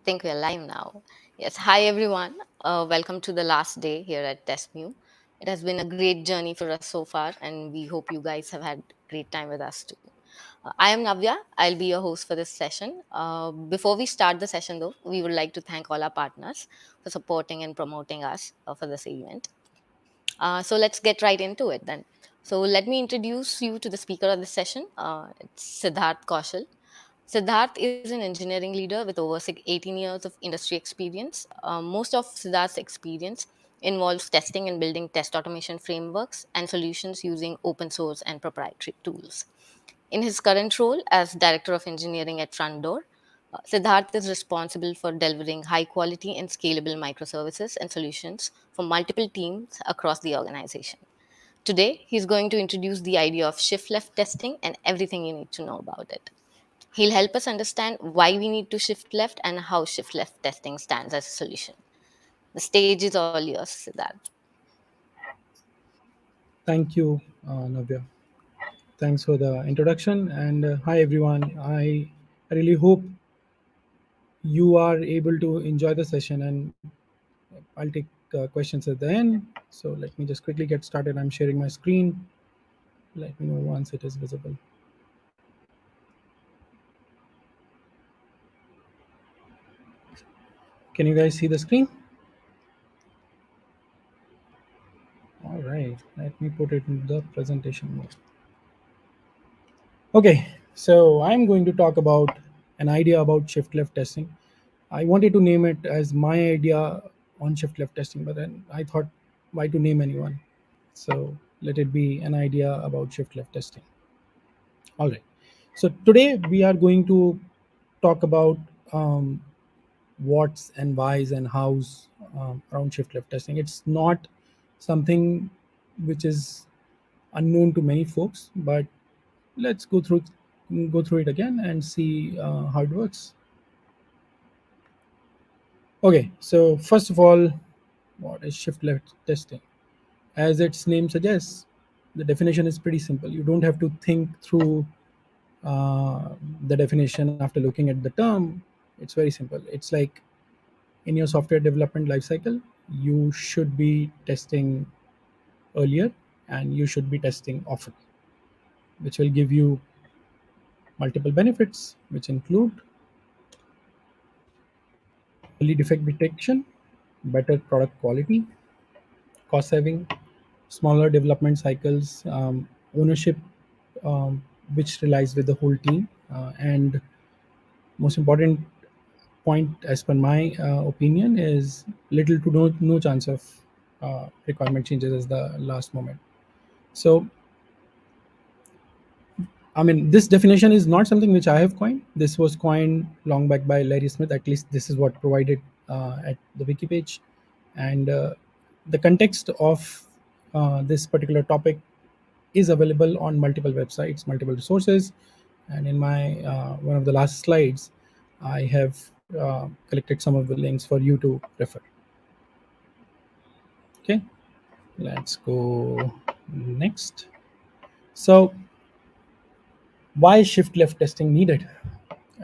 Think we're live now. Yes. Hi, everyone. Welcome to the last day here at TestMu. It has been a great journey for us so far, and we hope you guys have had great time with us too. I am Navya. I'll be your host for this session. Before we start the session, though, we would like to thank all our partners for supporting and promoting us for this event. So let's get right into it then. So let me introduce you to the speaker of the session. It's Siddharth Kaushal. Siddharth is an engineering leader with over 18 years of industry experience. Most of Siddharth's experience involves testing and building test automation frameworks and solutions using open source and proprietary tools. In his current role as Director of Engineering at Frontdoor, Siddharth is responsible for delivering high quality and scalable microservices and solutions for multiple teams across the organization. Today, he's going to introduce the idea of shift left testing and everything you need to know about it. He'll help us understand why we need to shift left and how shift left testing stands as a solution. The stage is all yours, Siddharth. Thank you, Navya. Thanks for the introduction. And hi, everyone. I really hope you are able to enjoy the session, and I'll take questions at the end. So let me just quickly get started. I'm sharing my screen. Let me know once it is visible. Can you guys see the screen? All right. Let me put it in the presentation mode. Okay. So I'm going to talk about an idea about shift left testing. I wanted to name it as my idea on shift left testing, but then I thought, why to name anyone? So let it be an idea about shift left testing. All right. So today we are going to talk about what's and whys and hows around shift left testing. It's not something which is unknown to many folks, but let's go through it again and see how it works. Okay. So first of all, what is shift left testing? As its name suggests, the definition is pretty simple. You don't have to think through uh, the definition after looking at the term. It's very simple. It's like in your software development lifecycle, you should be testing earlier and you should be testing often, which will give you multiple benefits, which include early defect detection, better product quality, cost saving, smaller development cycles, ownership, which relies with the whole team, and most important point, as per my opinion, is little to no chance of requirement changes as the last moment. So, I mean, this definition is not something which I have coined. This was coined long back by Larry Smith. At least this is what provided at the wiki page, and the context of this particular topic is available on multiple websites, multiple resources, and in my one of the last slides, I have collected some of the links for you to refer. Okay, let's go next. So, why is shift left testing needed?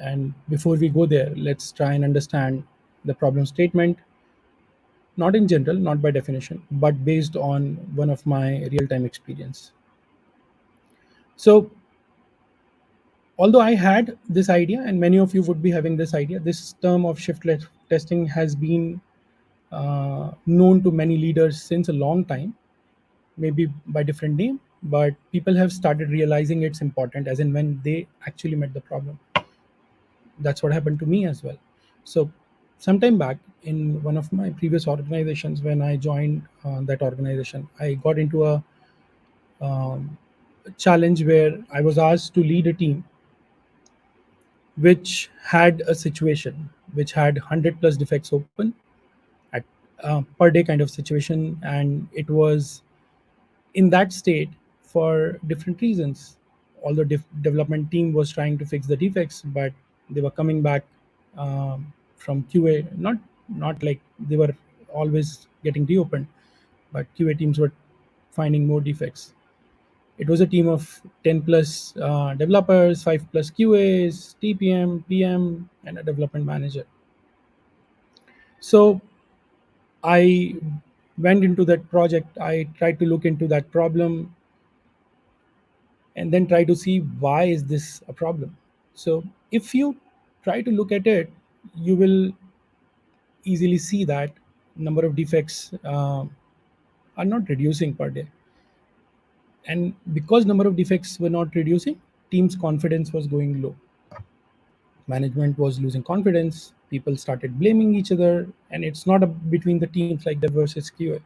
And before we go there, let's try and understand the problem statement, not in general, not by definition, but based on one of my real time experience. So, although I had this idea, and many of you would be having this idea, this term of shift left testing has been known to many leaders since a long time, maybe by different name, but people have started realizing it's important as in when they actually met the problem. That's what happened to me as well. So sometime back in one of my previous organizations, when I joined that organization, I got into a challenge where I was asked to lead a team which had a situation which had 100 plus defects open at per day kind of situation, and it was in that state for different reasons. All the development team was trying to fix the defects, but they were coming back from QA, not like they were always getting reopened, but QA teams were finding more defects. It was a team of 10 plus developers, 5 plus QAs, TPM, PM, and a development manager. So I went into that project. I tried to look into that problem and then try to see why is this a problem. So if you try to look at it, you will easily see that number of defects are not reducing per day. And because number of defects were not reducing, team's confidence was going low. Management was losing confidence. People started blaming each other, and it's not between the teams like dev versus QA.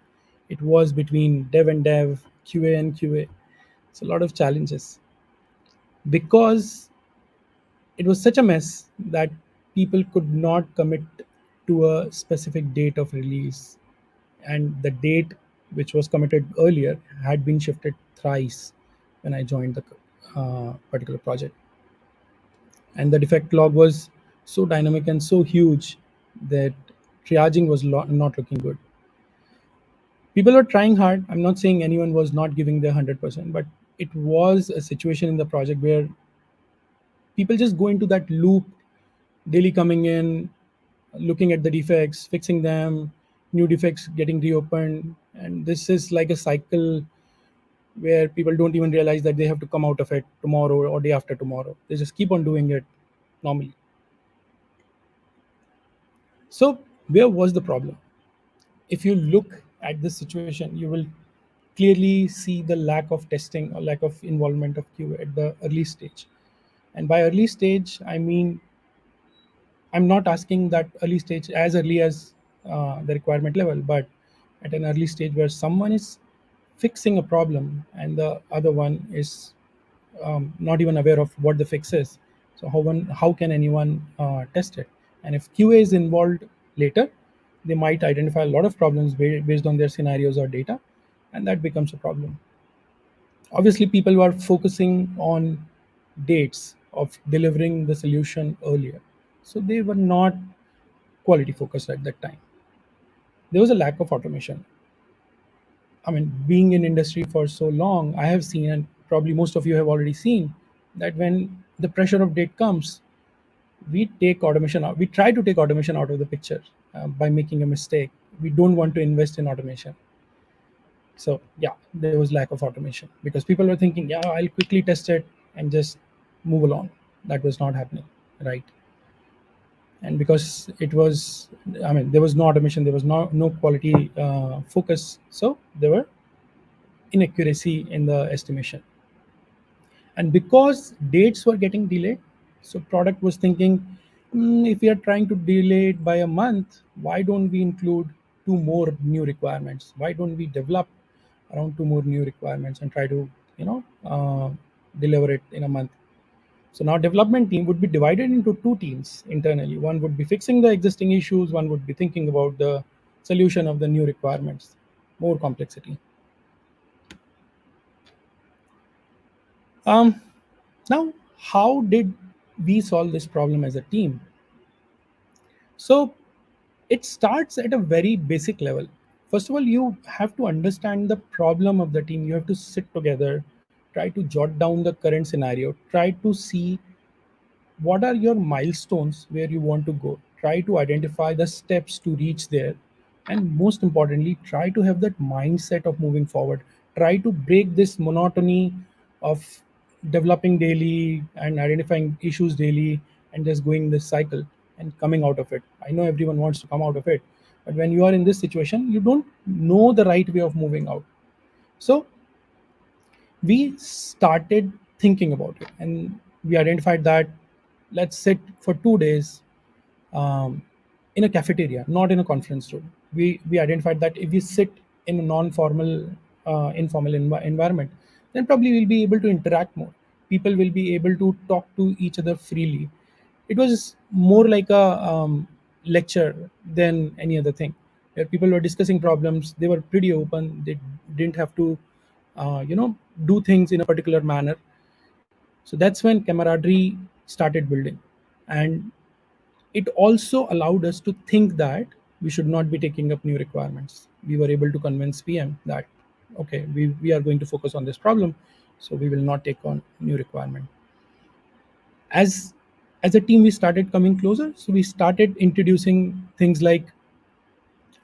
It was between dev and dev, QA and QA. It's a lot of challenges because it was such a mess that people could not commit to a specific date of release, and the date which was committed earlier had been shifted thrice when I joined the particular project. And the defect log was so dynamic and so huge that triaging was not looking good. People were trying hard. I'm not saying anyone was not giving their 100%, but it was a situation in the project where people just go into that loop, daily coming in, looking at the defects, fixing them, new defects getting reopened. And this is like a cycle where people don't even realize that they have to come out of it tomorrow or day after tomorrow. They just keep on doing it normally. So, where was the problem? If you look at this situation, you will clearly see the lack of testing or lack of involvement of QA at the early stage. And by early stage, I mean, I'm not asking that early stage as early as the requirement level, but at an early stage where someone is fixing a problem and the other one is not even aware of what the fix is. So how can anyone test it? And if QA is involved later, they might identify a lot of problems based on their scenarios or data, and that becomes a problem. Obviously, people were focusing on dates of delivering the solution earlier, so they were not quality focused at that time. There was a lack of automation. I mean, being in industry for so long, I have seen, and probably most of you have already seen, that when the pressure of date comes, we take automation out. We try to take automation out of the picture by making a mistake. We don't want to invest in automation. So yeah, there was lack of automation because people were thinking, yeah, I'll quickly test it and just move along. That was not happening, right? And because it was, I mean, there was no automation, there was no quality focus, so there were inaccuracy in the estimation. And because dates were getting delayed, so product was thinking, if we are trying to delay it by a month, why don't we include two more new requirements? Why don't we develop around two more new requirements and try to deliver it in a month? So now development team would be divided into two teams internally. One would be fixing the existing issues, one would be thinking about the solution of the new requirements. More complexity. um, Now, how did we solve this problem as a team? So it starts at a very basic level. First of all, you have to understand the problem of the team. You have to sit together, try to jot down the current scenario, try to see what are your milestones where you want to go, try to identify the steps to reach there, and most importantly, try to have that mindset of moving forward. Try to break this monotony of developing daily and identifying issues daily and just going this cycle and coming out of it. I know everyone wants to come out of it, but when you are in this situation, you don't know the right way of moving out. So we started thinking about it, and we identified that let's sit for 2 days um, in a cafeteria, not in a conference room. We identified that if we sit in a non-formal, informal environment, then probably we'll be able to interact more. People will be able to talk to each other freely. It was more like a lecture than any other thing, where people were discussing problems. They were pretty open. They didn't have to, do things in a particular manner. So that's when camaraderie started building, and it also allowed us to think that we should not be taking up new requirements. We were able to convince PM that, okay, we are going to focus on this problem, so we will not take on new requirement. As as a team, we started coming closer. So we started introducing things like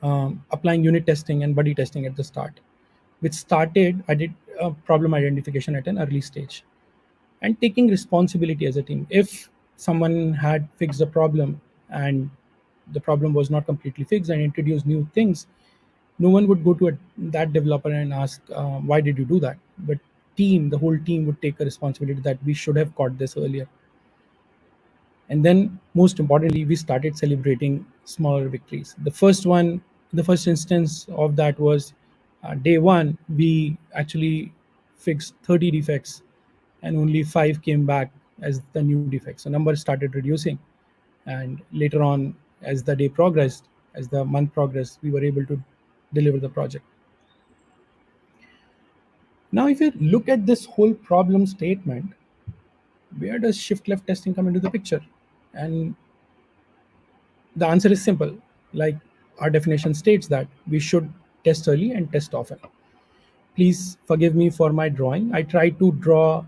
applying unit testing and buddy testing at the start, which started I did problem identification at an early stage and taking responsibility as a team. If someone had fixed a problem and the problem was not completely fixed and introduced new things, no one would go to that developer and ask, why did you do that? But the whole team would take a responsibility that we should have caught this earlier. And then most importantly, we started celebrating smaller victories. The first instance of that was day one, we actually fixed 30 defects and only 5 came back as the new defects. So numbers started reducing. And later on, as the day progressed, as the month progressed, we were able to deliver the project. Now, if you look at this whole problem statement, where does shift left testing come into the picture? And the answer is simple. Like our definition states that we should test early and test often. Please forgive me for my drawing. I tried to draw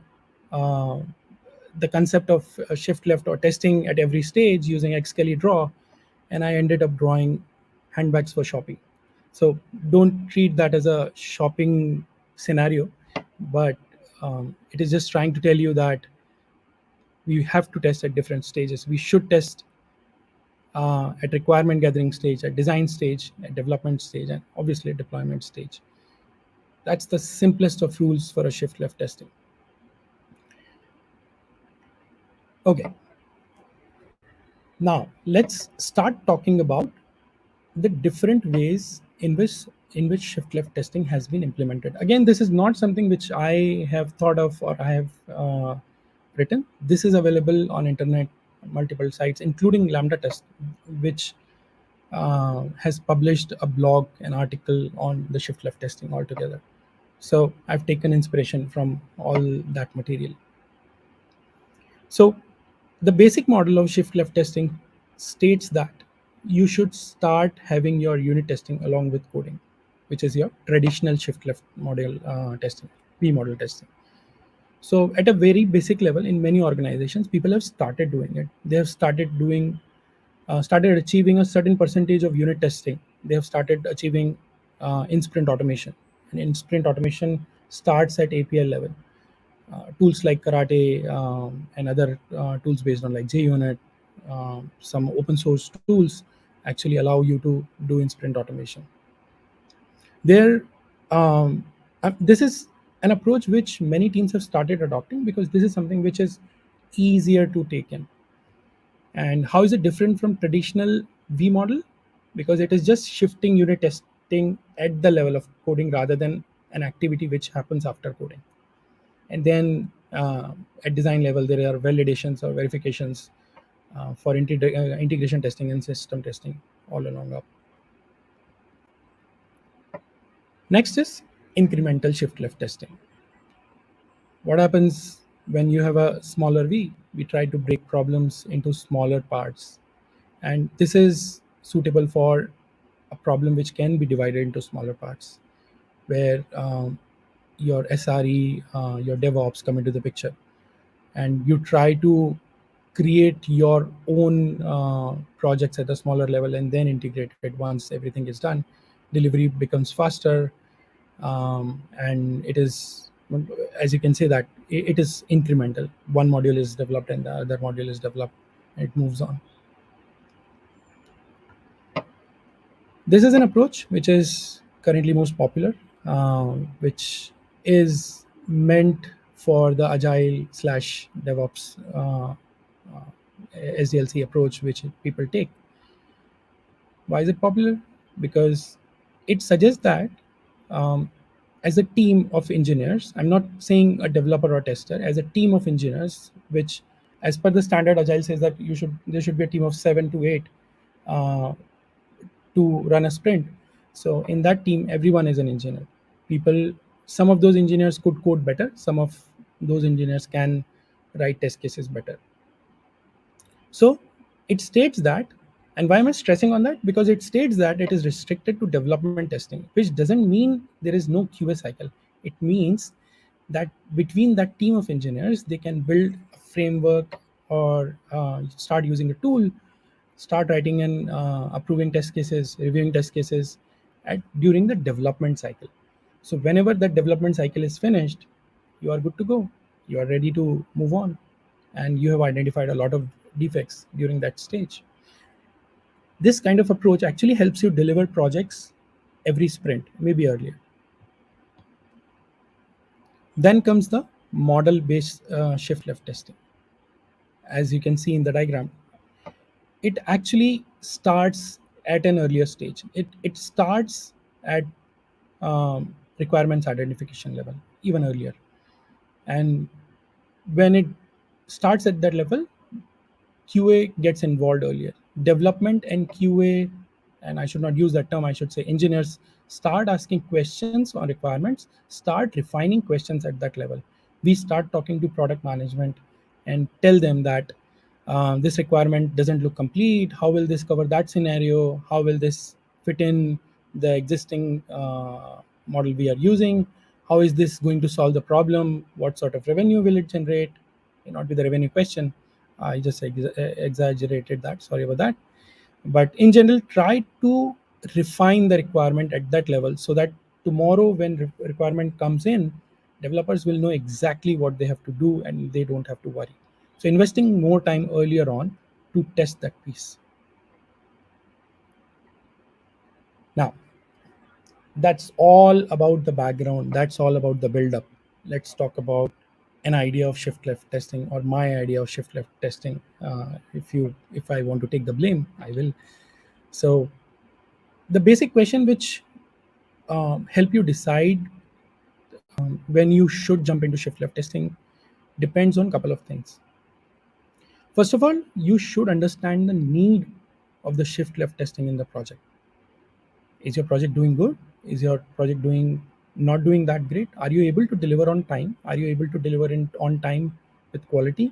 uh, the concept of shift left or testing at every stage using Xkelly Draw, and I ended up drawing handbags for shopping. So don't treat that as a shopping scenario, but it is just trying to tell you that we have to test at different stages. We should test at requirement gathering stage, at design stage, at development stage, and obviously at deployment stage. That's the simplest of rules for a shift left testing. Okay, now let's start talking about the different ways in which shift left testing has been implemented. Again, this is not something which I have thought of or I have written. This is available on internet, multiple sites, including LambdaTest, which has published a blog, an article on the shift left testing altogether. So I've taken inspiration from all that material. So the basic model of shift left testing states that you should start having your unit testing along with coding, which is your traditional shift left model testing, P model testing. So at a very basic level, in many organizations, people have started doing it. They have started achieving a certain percentage of unit testing. They have started achieving in sprint automation, and in sprint automation starts at API level. Tools like Karate and other tools based on like JUnit, some open source tools actually allow you to do in sprint automation. There, this is an approach which many teams have started adopting because this is something which is easier to take in. And how is it different from traditional V model? Because it is just shifting unit testing at the level of coding rather than an activity which happens after coding. And then at design level, there are validations or verifications for integration testing and system testing all along up. Next is incremental shift left testing. What happens when you have a smaller V? We try to break problems into smaller parts. And this is suitable for a problem which can be divided into smaller parts, where your SRE, your DevOps come into the picture. And you try to create your own projects at a smaller level and then integrate it once everything is done. Delivery becomes faster, and it is, as you can say, that it is incremental. One module is developed and the other module is developed, and it moves on. This is an approach which is currently most popular, which is meant for the agile slash DevOps SDLC approach which people take. Why is it popular? Because it suggests that um, as a team of engineers, I'm not saying a developer or tester, as a team of engineers, which as per the standard agile says that there should be a team of 7 to 8 uh, to run a sprint. So in that team, everyone is an engineer. People, some of those engineers could code better. Some of those engineers can write test cases better. So it states that, and why am I stressing on that? Because it states that it is restricted to development testing, which doesn't mean there is no QA cycle. It means that between that team of engineers, they can build a framework or start using a tool start writing and approving test cases, reviewing test cases during the development cycle. So whenever that development cycle is finished, you are good to go. You are ready to move on, and you have identified a lot of defects during that stage. This kind of approach actually helps you deliver projects every sprint, maybe earlier. Then comes the model-based shift left testing. As you can see in the diagram, it actually starts at an earlier stage. It starts at requirements identification level, even earlier. And when it starts at that level, QA gets involved earlier. Development and QA, and I should not use that term, I should say engineers, start asking questions on requirements, start refining questions at that level. We start talking to product management and tell them that this requirement doesn't look complete. How will this cover that scenario? How will this fit in the existing model we are using? How is this going to solve the problem? What sort of revenue will it generate? May not be the revenue question. I just exaggerated that. Sorry about that. But in general, try to refine the requirement at that level so that tomorrow, when requirement comes in, developers will know exactly what they have to do and they don't have to worry. So, investing more time earlier on to test that piece. Now, that's all about the background. That's all about the build up. Let's talk about an idea of shift left testing, or my idea of shift left testing. If I want to take the blame, I will. So the basic question which help you decide when you should jump into shift left testing depends on a couple of things. First of all, you should understand the need of the shift left testing in the project. Is your project doing good? Is your project doing not doing that great? Are you able to deliver on time? Are you able to deliver on time with quality?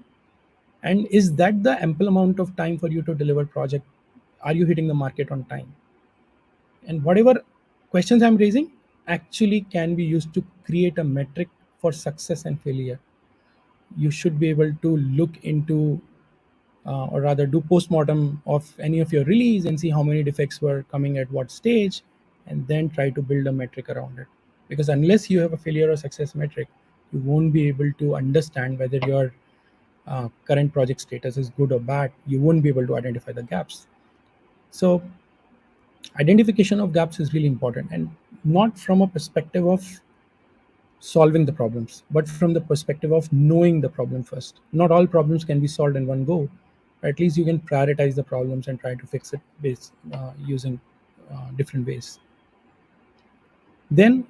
And is that the ample amount of time for you to deliver project? Are you hitting the market on time? And whatever questions I'm raising actually can be used to create a metric for success and failure. You should be able to look into or rather do post-mortem of any of your release and see how many defects were coming at what stage, and then try to build a metric around it. Because unless you have a failure or success metric, you won't be able to understand whether your current project status is good or bad. You won't be able to identify the gaps. So identification of gaps is really important, and not from a perspective of solving the problems, but from the perspective of knowing the problem first. Not all problems can be solved in one go. At least you can prioritize the problems and try to fix it using different ways. Then,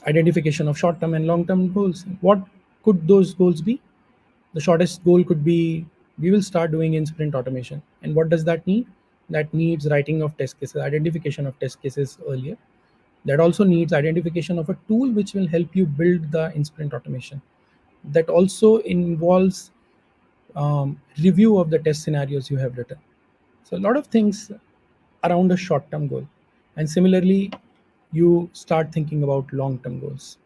identification of short term and long term goals. What could those goals be? The shortest goal could be we will start doing in sprint automation. And what does that need? That needs writing of test cases, identification of test cases earlier. That also needs identification of a tool which will help you build the in sprint automation. That also involves review of the test scenarios you have written. So a lot of things around a short term goal. And similarly, you start thinking about long term goals.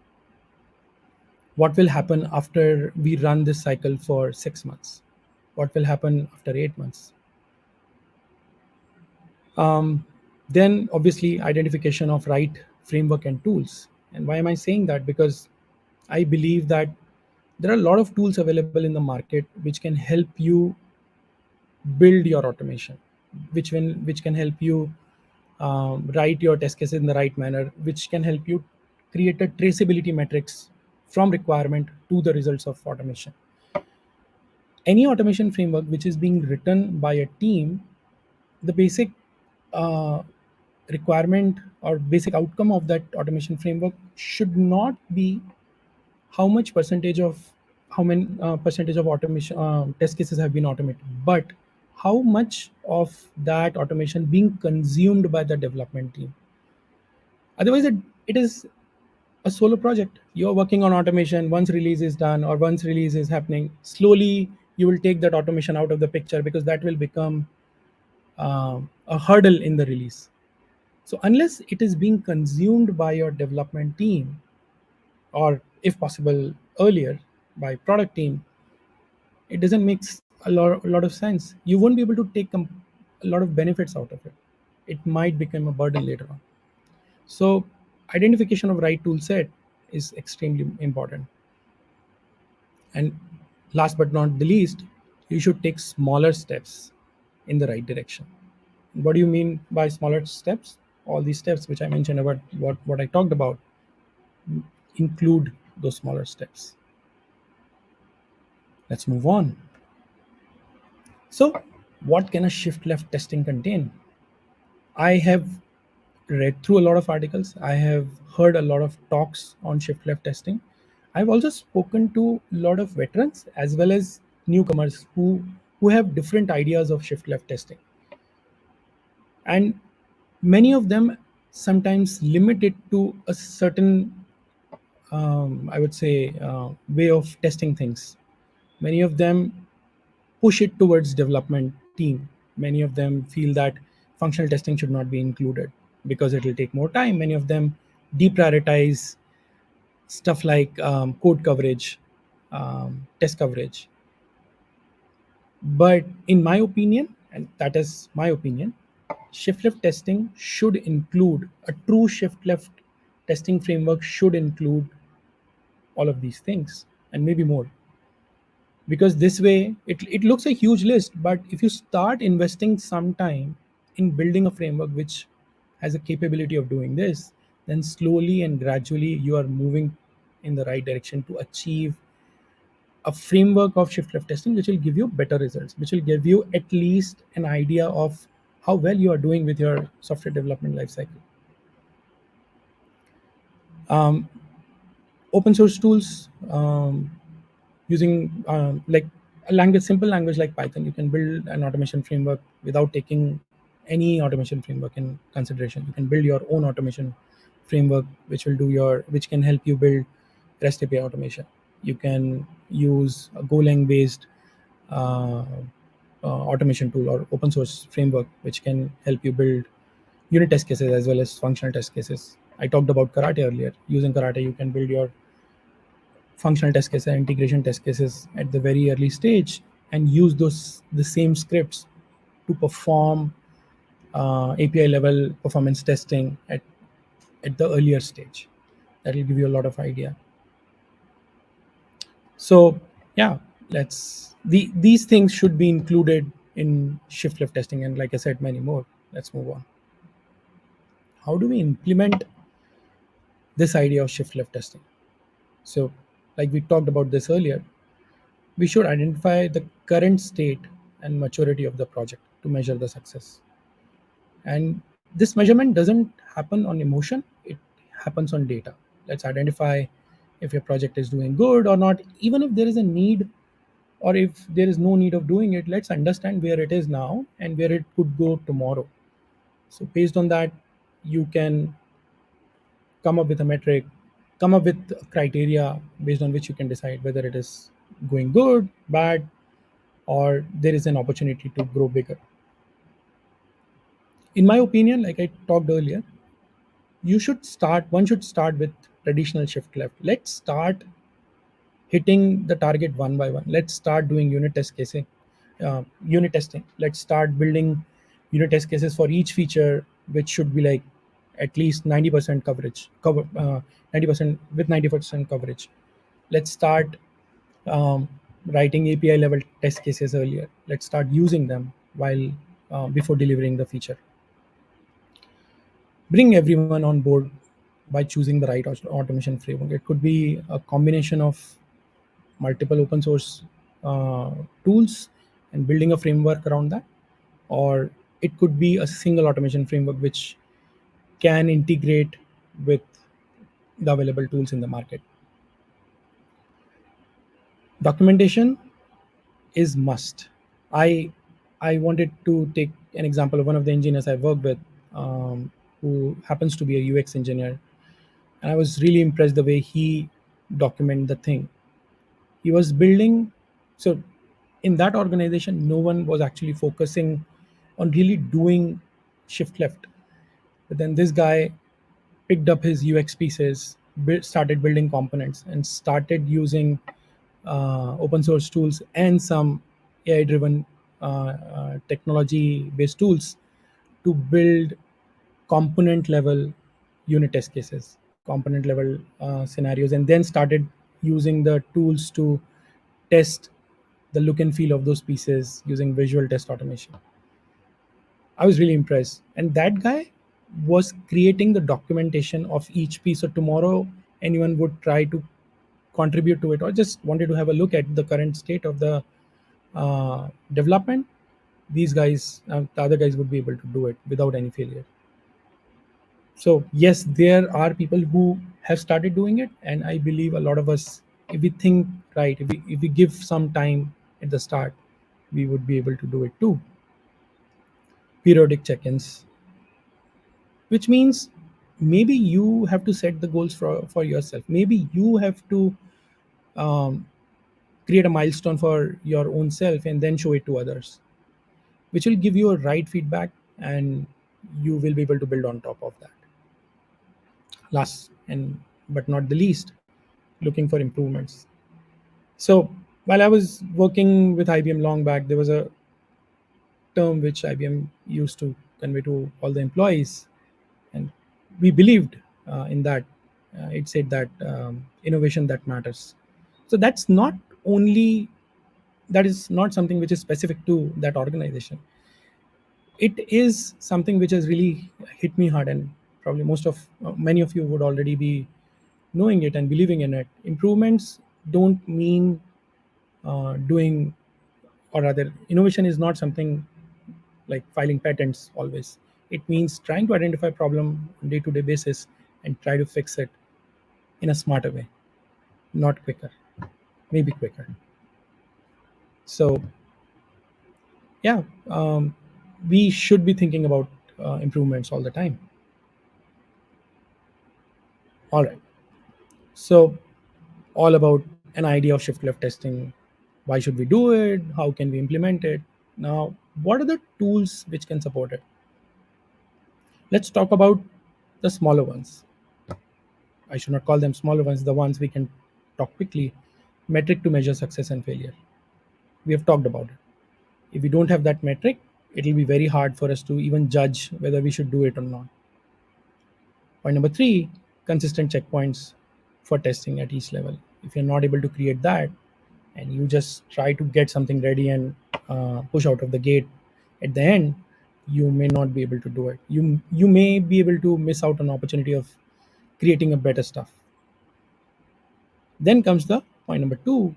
What will happen after we run this cycle for 6 months? What will happen after 8 months? Um, then obviously identification of right framework and tools. And why am I saying that? Because I believe that there are a lot of tools available in the market which can help you build your automation, which can help you write your test cases in the right manner, which can help you create a traceability metrics from requirement to the results of automation. Any automation framework which is being written by a team, the basic uh, requirement or basic outcome of that automation framework should not be how much percentage of how many percentage of automation test cases have been automated, but how much of that automation being consumed by the development team. Otherwise, it is a solo project. You're working on automation. Once release is done or once release is happening, slowly you will take that automation out of the picture because that will become a hurdle in the release. So unless it is being consumed by your development team, or if possible earlier by product team, it doesn't make a lot of sense. You won't be able to take a lot of benefits out of it. It might become a burden later on. So identification of right tool set is extremely important. And last but not the least, you should take smaller steps in the right direction. What do you mean by smaller steps? All these steps which I mentioned about what I talked about include those smaller steps. Let's move on. So, what can a shift left testing contain? I have read through a lot of articles. I have heard a lot of talks on shift left testing. I've also spoken to a lot of veterans as well as newcomers who have different ideas of shift left testing. And many of them sometimes limit it to a certain, I would say, way of testing things. Many of them push it towards development team. Many of them feel that functional testing should not be included because it will take more time. Many of them deprioritize stuff like code coverage, test coverage. But in my opinion, and that is my opinion, shift left testing should include a true shift left testing framework should include all of these things and maybe more, because this way it looks a huge list, but if you start investing some time in building a framework which has a capability of doing this, then slowly and gradually you are moving in the right direction to achieve a framework of shift left testing which will give you better results, which will give you at least an idea of how well you are doing with your software development lifecycle. um, Open source tools, using like a language, simple language like Python, you can build an automation framework without taking any automation framework in consideration. You can build your own automation framework which can help you build REST API automation. You can use a Golang based uh, automation tool or open source framework which can help you build unit test cases as well as functional test cases. I talked about Karate earlier. Using Karate, you can build your functional test cases, integration test cases at the very early stage, and use those the same scripts to perform API level performance testing at the earlier stage. That will give you a lot of idea. So yeah, these things should be included in shift left testing, and like I said, many more. Let's move on. How do we implement this idea of shift left testing? So, like we talked about this earlier, we should identify the current state and maturity of the project to measure the success. And this measurement doesn't happen on emotion, it happens on data. Let's identify if your project is doing good or not. Even if there is a need or if there is no need of doing it, let's understand where it is now and where it could go tomorrow. So, based on that, you can come up with a metric, come up with criteria based on which you can decide whether it is going good, bad, or there is an opportunity to grow bigger. In my opinion, like I talked earlier, one should start with traditional shift left. Let's start hitting the target one by one. Let's start doing unit testing. Let's start building unit test cases for each feature, which should be like at least 90% coverage, 90% with 90% coverage. Let's start writing API level test cases earlier. Let's start using them while before delivering the feature. Bring everyone on board by choosing the right automation framework. It could be a combination of multiple open source tools and building a framework around that, or it could be a single automation framework which can integrate with the available tools in the market. Documentation is must. I I wanted to take an example of one of the engineers I work with, who happens to be a UX engineer, and I was really impressed the way he documented the thing. He was building, so in that organization, no one was actually focusing on really doing shift left. But then this guy picked up his UX pieces, started building components, and started using open source tools and some AI driven technology based tools to build component level unit test cases, component level scenarios, and then started using the tools to test the look and feel of those pieces using visual test automation. I was really impressed. And that guy was creating the documentation of each piece. So tomorrow, anyone would try to contribute to it or just wanted to have a look at the current state of the development. These guys, the other guys, would be able to do it without any failure. So yes, there are people who have started doing it, and I believe a lot of us, if we think right, if we give some time at the start, we would be able to do it too. Periodic check-ins, which means maybe you have to set the goals for yourself. Maybe you have to um, create a milestone for your own self and then show it to others, which will give you a right feedback, and you will be able to build on top of that. Last and but not the least, looking for improvements. So while I was working with IBM long back, there was a term which IBM used to convey to all the employees, and we believed in that. It said that innovation that matters. So that is not something which is specific to that organization. It is something which has really hit me hard, and probably many of you would already be knowing it and believing in it. Improvements don't mean doing, or rather, innovation is not something like filing patents always. It means trying to identify problem on day-to-day basis and try to fix it in a smarter way, not quicker, maybe quicker. So yeah, we should be thinking about improvements all the time. All right. So all about an idea of shift left testing. Why should we do it? How can we implement it? Now, what are the tools which can support it? Let's talk about the smaller ones. I should not call them smaller ones, the ones we can talk quickly. Metric to measure success and failure. We have talked about it. If we don't have that metric, it will be very hard for us to even judge whether we should do it or not. Point number three, consistent checkpoints for testing at each level. If you're not able to create that, and you just try to get something ready and push out of the gate at the end, you may not be able to do it. You may be able to miss out on opportunity of creating a better stuff. Then comes the point number two,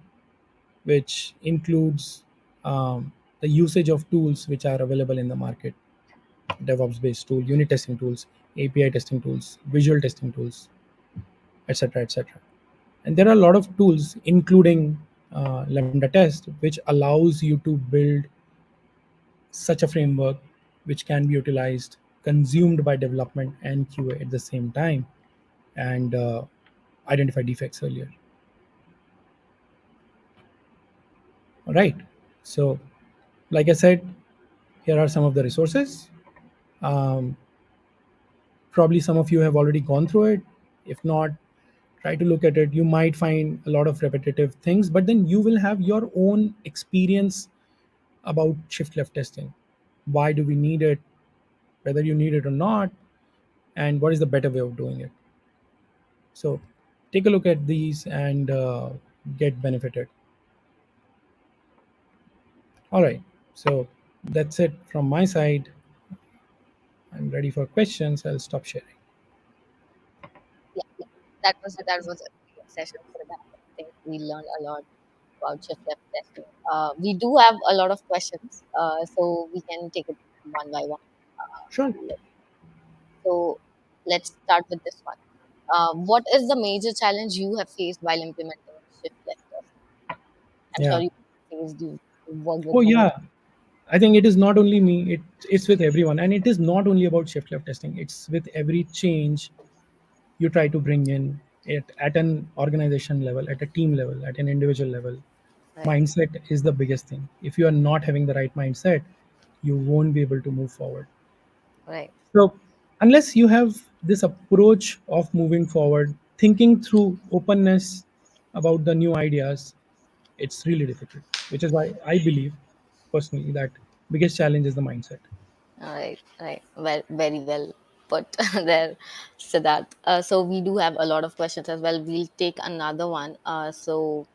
which includes the usage of tools which are available in the market: DevOps based tool, unit testing tools, API testing tools, visual testing tools, etc., etc. And there are a lot of tools, including LambdaTest, which allows you to build such a framework which can be utilized, consumed by development and QA at the same time, and identify defects earlier. All right. So, like I said, here are some of the resources. Um, Probably some of you have already gone through it. If not, try to look at it. You might find a lot of repetitive things, but then you will have your own experience about shift left testing. Why do we need it? Whether you need it or not, and what is the better way of doing it. So take a look at these and get benefited. All right. So that's it from my side. I'm ready for questions. I'll stop sharing. Yeah, that was a great session for that. I think we learned a lot about shift left testing. We do have a lot of questions, so we can take it one by one. Sure. So let's start with this one. What is the major challenge you have faced while implementing shift left testing? I'm sure Yeah. you faced, you worked with Oh, many. yeah. I think it is not only me, it's with everyone. And it is not only about shift left testing, it's with every change you try to bring in at an organization level, at a team level, at an individual level. Right, Mindset is the biggest thing. If you are not having the right mindset, you won't be able to move forward. right, So, unless you have this approach of moving forward, thinking through openness about the new ideas, it's really difficult, which is why I believe personally that biggest challenge is the mindset. All right, right. Well, very well put there, Siddharth. So we do have a lot of questions as well. We'll take another one. So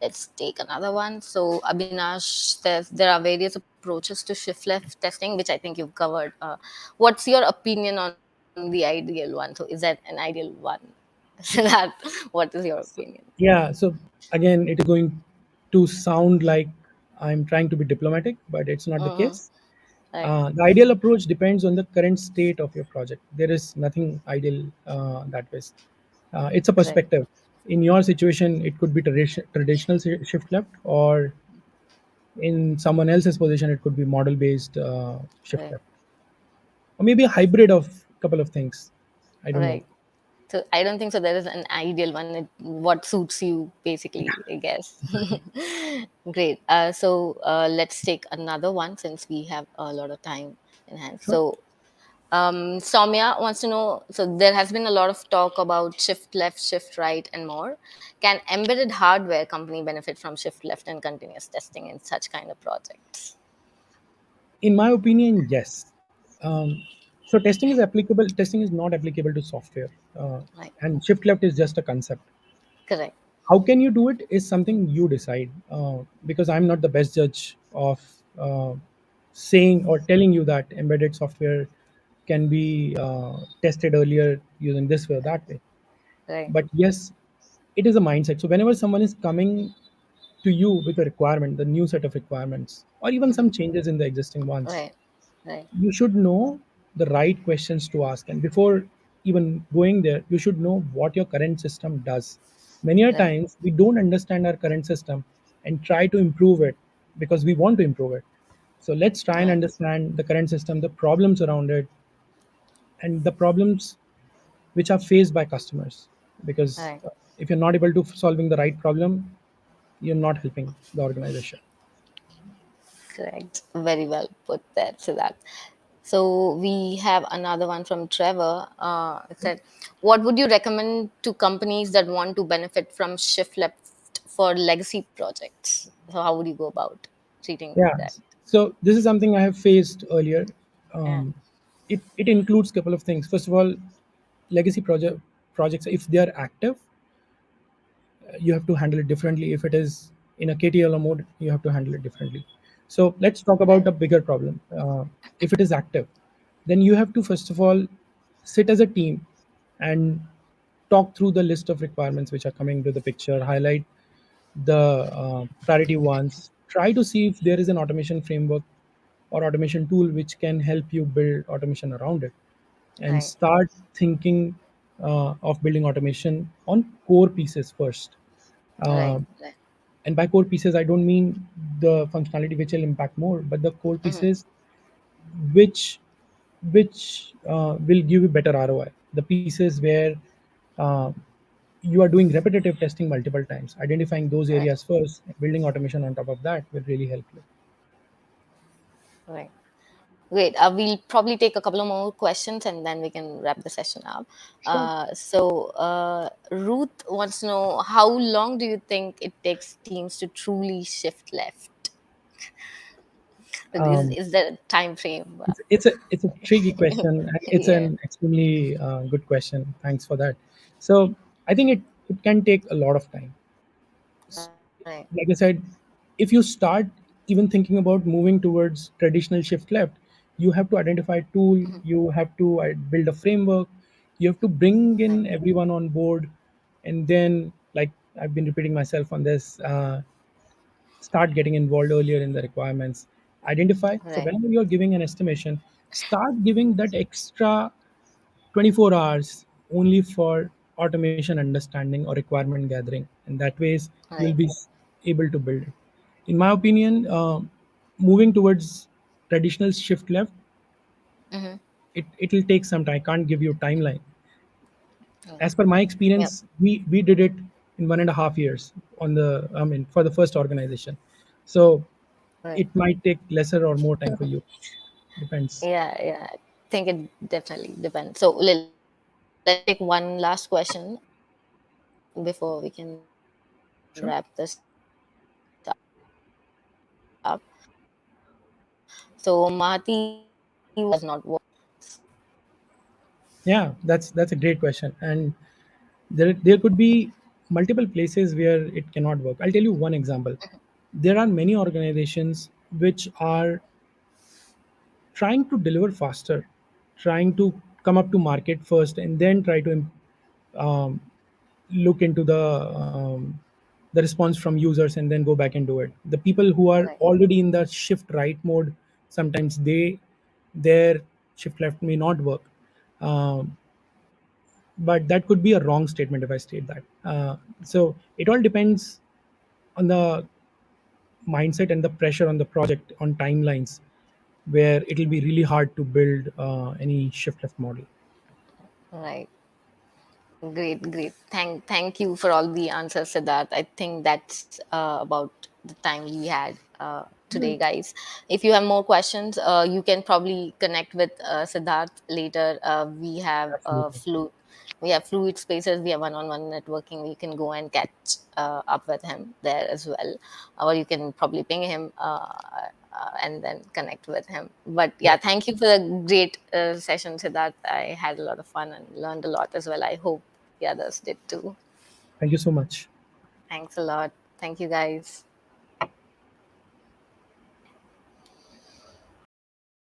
let's take another one. So Abhinash says there are various approaches to shift left testing, which I think you've covered. What's your opinion on the ideal one? So is that an ideal one? Siddharth, what is your opinion? Yeah, so again, it is going to sound like I'm trying to be diplomatic, but it's not the Mm-hmm. case. Right, The ideal approach depends on the current state of your project. There is nothing ideal that way. It's a right, perspective. In your situation, it could be traditional shift left, or in someone else's position, it could be model based shift right, left, or maybe a hybrid of a couple of things. I don't know. right. So I don't think so. There is an ideal one. What suits you, basically, I guess. Great. So let's take another one since we have a lot of time in hand. Sure. So Soumya wants to know. So there has been a lot of talk about shift left, shift right, and more. Can embedded hardware company benefit from shift left and continuous testing in such kind of projects? In my opinion, yes. So testing is not applicable to software, Right. and shift left is just a concept. Correct. How can you do it is something you decide, because I'm not the best judge of saying or telling you that embedded software can be tested earlier using this way or that way. Right. But yes, it is a mindset. So whenever someone is coming to you with a requirement, the new set of requirements, or even Hmm. some changes in the existing ones, Right. Right. you should know the right questions to ask. And before even going there, you should know what your current system does. Many a Right. times we don't understand our current system and try to improve it because we want to improve it. So let's try and Right. understand the current system, the problems around it, and the problems which are faced by customers. Because Right. if you're not able to solving the right problem, you're not helping the organization. Correct. Very well put there, Siddharth. So we have another one from Trevor. It said, "What would you recommend to companies that want to benefit from shift left for legacy projects? So how would you go about treating Yeah. that?" So this is something I have faced earlier. Yeah. It includes a couple of things. First of all, legacy projects, if they are active, you have to handle it differently. If it is in a KTLO mode, you have to handle it differently. So let's talk Right. about a bigger problem. If it is active, then you have to first of all sit as a team and talk through the list of requirements which are coming to the picture, highlight the priority ones, try to see if there is an automation framework or automation tool which can help you build automation around it, and Right. start thinking of building automation on core pieces first. uh, Right. Right. and by core pieces, I don't mean the functionality which will impact more, but the core Hmm. pieces which will give you better ROI. The pieces where uh, you are doing repetitive testing multiple times, identifying those Right. areas first, building automation on top of that will really help you. Right. Great. We'll probably take a couple of more questions and then we can wrap the session up. Sure. Ruth wants to know, how long do you think it takes teams to truly shift left? um, Is there a time frame? it's a tricky question, and it's Yeah. an extremely good question. Thanks for that. So I think it can take a lot of time. S- Right. like I said, if you start even thinking about moving towards traditional shift left, you have to identify a tool, Mhm. you have to build a framework, you have to bring Right. in everyone on board, and then, like I've been repeating myself on this, start getting involved earlier in the requirements. Identify. So Right. whenever you're giving an estimation, start giving that extra 24 hours only for automation understanding or requirement gathering, and that ways you'll Right. be able to build it. In my opinion, moving towards traditional shift left, Mm-hmm. it will take some time. I can't give you a timeline. Right. As per my Yep. experience, we did it in 1.5 years on the, I mean, for the first organization. So Right. it might take lesser or more time for you, depends. Yeah. Yeah. I think it definitely depends. So let's take one last question before we can wrap this up. So Sure. Siddharth wants to know, So Mahati was not working. Yeah, that's a great question, and there could be multiple places where it cannot work. I'll tell you one example. There are many organizations which are trying to deliver faster, trying to come up to market first, and then try to um, look into the response from users and then go back and do it. The people who are Right. already in the shift right mode, sometimes their shift left may not work. Um, but that could be a wrong statement if I state that. So it all depends on the mindset and the pressure on the project, on timelines, where it'll be really hard to build any shift left model. Right. Great, great. Thank you for all the answers, Siddharth. I think that's about the time we had today, guys. If you have more questions, you can probably connect with Siddharth later. Absolutely. We have fluid spaces. We have one-on-one networking. You can go and catch up with him there as well, or you can probably ping him. And then connect with him. But yeah, Right. thank you for the great session, Siddharth. I had a lot of fun and learned a lot as well. I hope the others did too. Thank you so much. Thanks a lot. Thank you, guys.